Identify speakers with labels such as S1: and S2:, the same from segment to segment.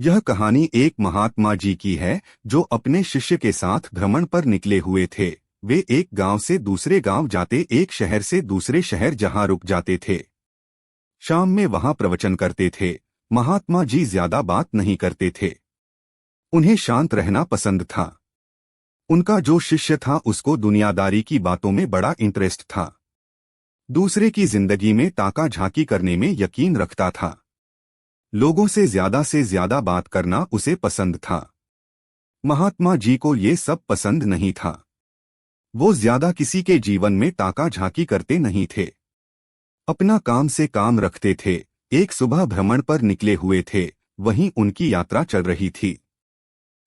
S1: यह कहानी एक महात्मा जी की है जो अपने शिष्य के साथ भ्रमण पर निकले हुए थे। वे एक गांव से दूसरे गांव जाते, एक शहर से दूसरे शहर जहां रुक जाते थे। शाम में वहां प्रवचन करते थे। महात्मा जी ज्यादा बात नहीं करते थे। उन्हें शांत रहना पसंद था। उनका जो शिष्य था उसको दुनियादारी की बातों में बड़ा इंटरेस्ट था। दूसरे की जिंदगी में ताका झांकी करने में यकीन रखता था। लोगों से ज्यादा बात करना उसे पसंद था। महात्मा जी को ये सब पसंद नहीं था। वो ज्यादा किसी के जीवन में ताका झांकी करते नहीं थे। अपना काम से काम रखते थे। एक सुबह भ्रमण पर निकले हुए थे। वहीं उनकी यात्रा चल रही थी।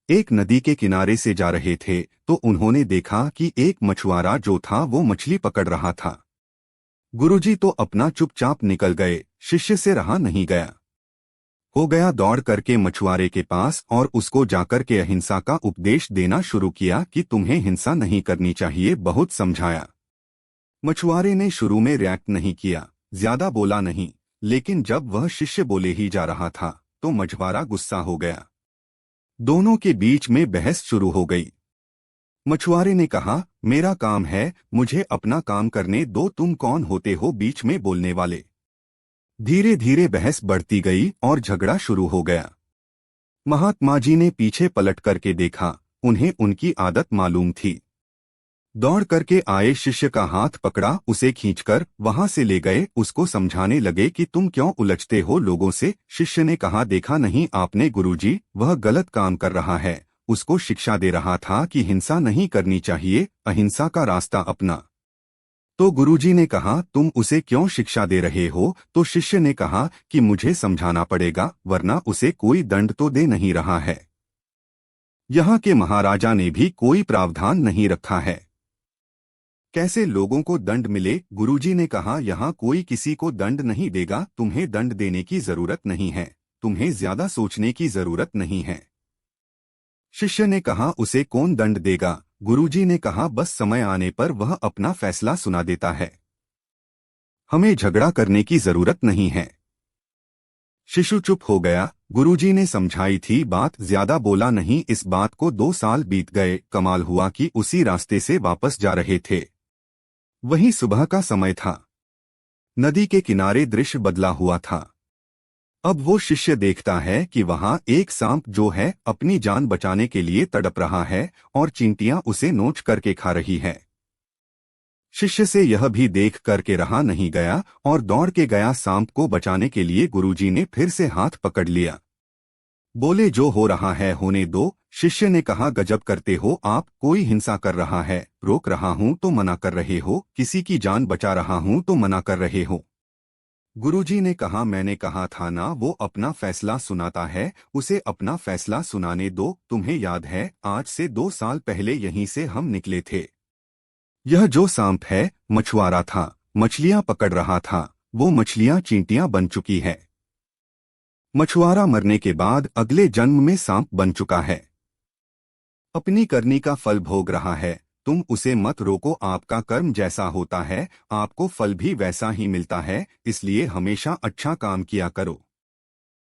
S1: एक नदी के किनारे से जा रहे थे तो उन्होंने देखा कि एक मछुआरा जो था वो मछली पकड़ रहा था। गुरुजी तो अपना चुपचाप निकल गए। शिष्य से रहा नहीं गया। हो गया दौड़ करके मछुआरे के पास और उसको जाकर के अहिंसा का उपदेश देना शुरू किया कि तुम्हें हिंसा नहीं करनी चाहिए। बहुत समझाया। मछुआरे ने शुरू में रिएक्ट नहीं किया, ज्यादा बोला नहीं, लेकिन जब वह शिष्य बोले ही जा रहा था तो मछुआरा गुस्सा हो गया। दोनों के बीच में बहस शुरू हो गई। मछुआरे ने कहा, मेरा काम है, मुझे अपना काम करने दो, तुम कौन होते हो बीच में बोलने वाले। धीरे धीरे बहस बढ़ती गई और झगड़ा शुरू हो गया। महात्मा जी ने पीछे पलट करके देखा। उन्हें उनकी आदत मालूम थी। दौड़ करके आए शिष्य का हाथ पकड़ा, उसे खींचकर वहां से ले गए। उसको समझाने लगे कि तुम क्यों उलझते हो लोगों से। शिष्य ने कहा, देखा नहीं आपने गुरुजी, वह गलत काम कर रहा है। उसको शिक्षा दे रहा था कि हिंसा नहीं करनी चाहिए, अहिंसा का रास्ता अपना। तो गुरुजी ने कहा, तुम उसे क्यों शिक्षा दे रहे हो। तो शिष्य ने कहा कि मुझे समझाना पड़ेगा, वरना उसे कोई दंड तो दे नहीं रहा है। यहाँ के महाराजा ने भी कोई प्रावधान नहीं रखा है। कैसे लोगों को दंड मिले। गुरुजी ने कहा, यहाँ कोई किसी को दंड नहीं देगा। तुम्हें दंड देने की जरूरत नहीं है। तुम्हें ज्यादा सोचने की जरूरत नहीं है। शिष्य ने कहा, उसे कौन दंड देगा। गुरुजी ने कहा, बस समय आने पर वह अपना फैसला सुना देता है। हमें झगड़ा करने की जरूरत नहीं है। शिशु चुप हो गया। गुरुजी ने समझाई थी बात, ज्यादा बोला नहीं। इस बात को 2 साल बीत गए। कमाल हुआ कि उसी रास्ते से वापस जा रहे थे। वही सुबह का समय था। नदी के किनारे दृश्य बदला हुआ था। अब वो शिष्य देखता है कि वहां एक सांप जो है अपनी जान बचाने के लिए तड़प रहा है और चींटियां उसे नोच करके खा रही है। शिष्य से यह भी देख करके रहा नहीं गया और दौड़ के गया सांप को बचाने के लिए। गुरुजी ने फिर से हाथ पकड़ लिया। बोले, जो हो रहा है होने दो। शिष्य ने कहा, गजब करते हो आप, कोई हिंसा कर रहा है, रोक रहा हूं तो मना कर रहे हो, किसी की जान बचा रहा हूं तो मना कर रहे हो। गुरुजी ने कहा, मैंने कहा था ना, वो अपना फैसला सुनाता है, उसे अपना फैसला सुनाने दो। तुम्हें याद है, आज से 2 साल पहले यहीं से हम निकले थे। यह जो सांप है मछुआरा था, मछलियां पकड़ रहा था। वो मछलियां चींटियां बन चुकी है। मछुआरा मरने के बाद अगले जन्म में सांप बन चुका है। अपनी करनी का फल भोग रहा है। तुम उसे मत रोको। आपका कर्म जैसा होता है आपको फल भी वैसा ही मिलता है। इसलिए हमेशा अच्छा काम किया करो।